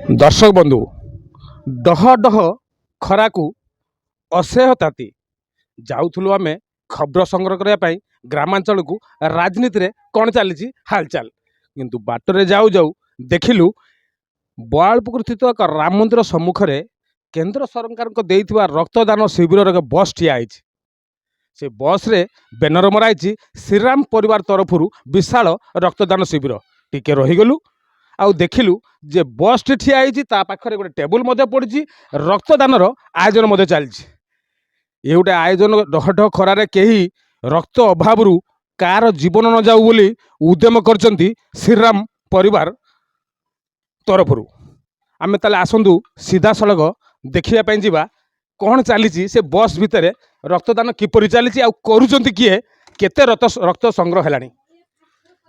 दर्शक बंधु डह डह खरा को असह्य ताती जाऊँ आम खबर संग्रह करने ग्रामांचल को राजनीति रे कौन चली हालचाल किंतु बाटरे जाऊ जाऊ देखिलु बयालपुर स्थित एक राम मंदिर सम्मुख में केंद्र सरकार को देइथिबा रक्तदान शिविर एक बस ठिया से बस रे बैनर मराई श्रीराम परिवार तरफ विशाल रक्तदान शिविर टिके रहीगलु आउ देखिलु जे बस टी ठिया ता पाखरे गोटे टेबुल पड़ी रक्तदान आयोजन चलती ये गोटे आयोजन डह डह खरारे कहीं रक्त अभाव कार जीवन न जाऊ बोली उद्यम करचंती श्रीराम परिवार तरफ आम ताले आसंतु सीधा सड़क देखिया जीवा कौन चली से बस भितर रक्तदान किपरि चली आउ करुचंती किए केते रक्त संग्रह है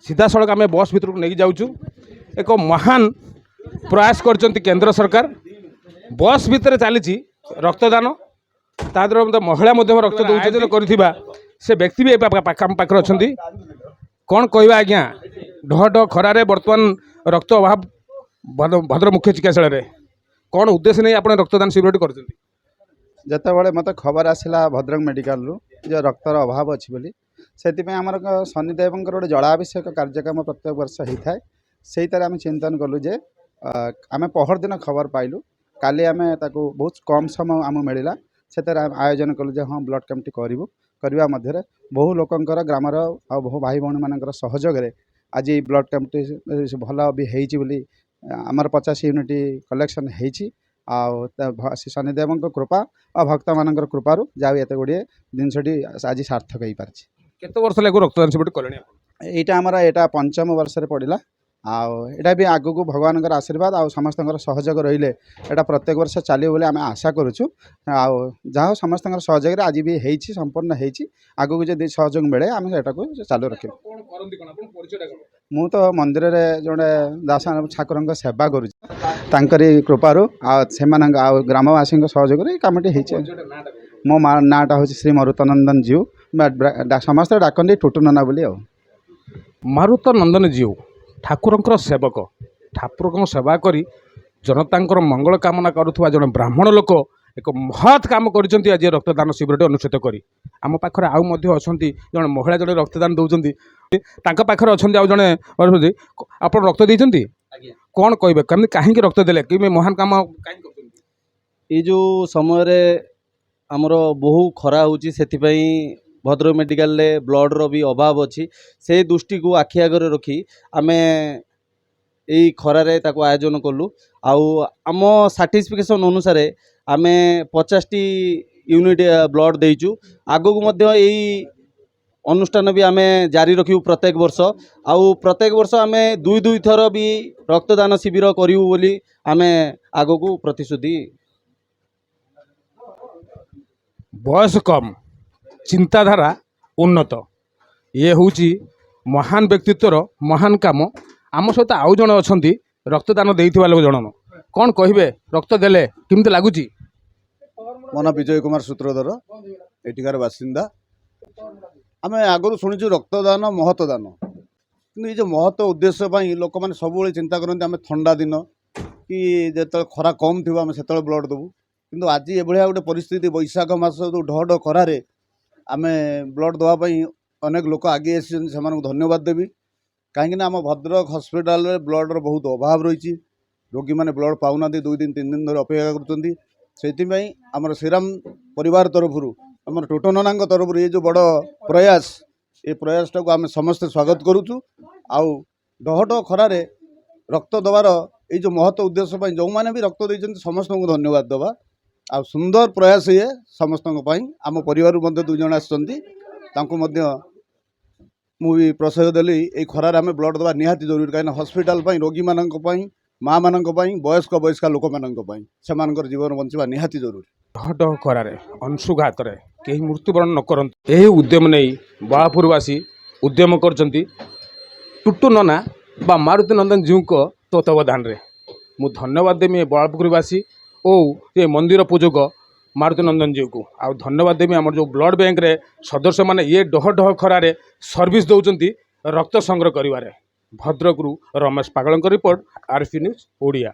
सीधा सड़क आम बस भितर को नहीं जाऊँ एक महान प्रयास करचंती केंद्र सरकार बस भितर चली रक्तदान तादर महिला रक्त दौन कर से व्यक्ति भी पाखर अच्छा कौन कहवा आज्ञा डह डह खरारे बर्तमान रक्त अभाव भद्र मुख्य चिकित्सालय कौन उद्देश्य नहीं आप रक्तदान शिविर कर जिते मत खबर आसला भद्रक मेडिकल जो रक्तर अभाव अच्छी बोली से आमर शनिदेव गोटे जलाभिषेक कार्यक्रम प्रत्येक वर्ष होता है से आम चिंतन कलु जे आम पहर दिन खबर पाइलु काली आम बहुत कम समय आम मिलला से आयोजन कलु जे हाँ ब्लड कैंप करूँ करने मध्य बहु लोकंर ग्रामर आ बहु भाई भौणी मान सहयोग आज ब्लड कैंप भल भी होली आमर 50 यूनिट कलेक्शन हो शनिदेव कृपा और भक्त मान कृपार जहाँ एत गुड़े जिनसटी आज सार्थक हो पार्टी केते वर्ष लगे रक्तदान शिविर कले यहाँ आमर यहाँ पंचम वर्ष पड़ा आटा भी आग को भगवान आशीर्वाद आ समस्त सहयोग रही है प्रत्येक वर्ष चलो बोले आम आशा करुचु जहाँ समस्त सहयोग आज भी होती संपूर्ण आग को जब सहयोग मिले आम एटा को चालू रख मु तो मंदिर रे जोड़े दास ठाकुर सेवा करी कृपार ग्रामवासी सहयोग कमटी मो नाटा हूँ श्री मारुतानंदन जीव समस्त डाकती टुटु नना बोली मारुतानंदन जीव ठाकुर सेवक ठाकुर सेवा करी जनता मंगल कामना करुवा जन ब्राह्मण लोक एक महत् काम कर आज रक्तदान शिविर अनुष्ठित करी आम पाखरे आउ अच्छा जन महिला जड़े रक्तदान दौरान पाखरे अच्छा जड़े आप रक्त देती कौन कहे कमी कहीं रक्त देले कि महान काम ये जो समय आमर बहु खरा होची सेथिपाई भद्रक मेडिकल रे ब्लड रो भी अभाव अच्छी से दृष्टि को आखि आगे रखी आमे यही खरारे ताको आयोजन कलु आम साटिस्फिकेशन अनुसार आमे 50टी यूनिट ब्लड देइचु आगो को मध्य यही अनुष्ठान भी आमे जारी रखिबु प्रत्येक वर्ष आमे दुई थर भी रक्तदान शिविर करिवु बोली आमे आगो को प्रतिश्रुति बयस कम चिंताधारा उन्नत ये हूँ महान व्यक्तित्वर महान काम आम सहित आउ जन अच्छा रक्तदान देइथिबा लोक जन कौन कहे रक्त देले किमती लगुच मो ना विजय कुमार सूत्रधर एटिकार बासिंदा आम आगु शुणुचु रक्तदान महत्वदान कि जो महत्व उद्देश्य लोक मैंने सब चिंता करते आम ठंडा दिन कि जो खरा कम थी आम से ब्लड देवु किंतु आज ये गोटे परिस्थिति बैशाख मास जो ढ ढ खरारे आमे ब्लड देवाई अनेक लोक आगे से धन्यवाद देवी कहीं आम भद्रक हस्पिटाल ब्लड बहुत अभाव रही रोगी मैंने ब्लड पाऊना 2 दिन 3 दिन धरी अपेक्षा कर श्रीराम परिवार तरफ आम टोटो नाना तरफ ये जो बड़ प्रयास ये प्रयास टाक आम समस्त स्वागत करुचु आउ डह डह खरारे रक्त देवार ये जो महत्व उद्देश्य जो मैंने भी रक्त देते समस्त को धन्यवाद देवा आ सुंदर प्रयास ये समस्त आम परिवार दु जन आसि मुझे प्रशय देली ये खरार आम ब्लड देवा निहाती जरूरी कहीं हस्पिटाल रोगी मानी माँ मान वयस्क वयस्का लोक मान जीवन बंचा निहाती जरूरी डह डह खरारे अंशुघात कहीं मृत्युवरण न करते यही उद्यम नहीं बयापुरवासी उद्यम करचंती टुटु नना बा मारुति नंदन जीव को तत्वावधान रे मु धन्यवाद देमी बयापुरवासी ओ ये मंदिर पूजक मारुति नंदन जी को आ धन्यवाद देवी आम जो ब्लड बैंक रे सदस्य माने ये डह डह खरारे सर्विस दौरान रक्त संग्रह करिवारे भद्रक रमेश पागल रिपोर्ट आरसी न्यूज ओडिया।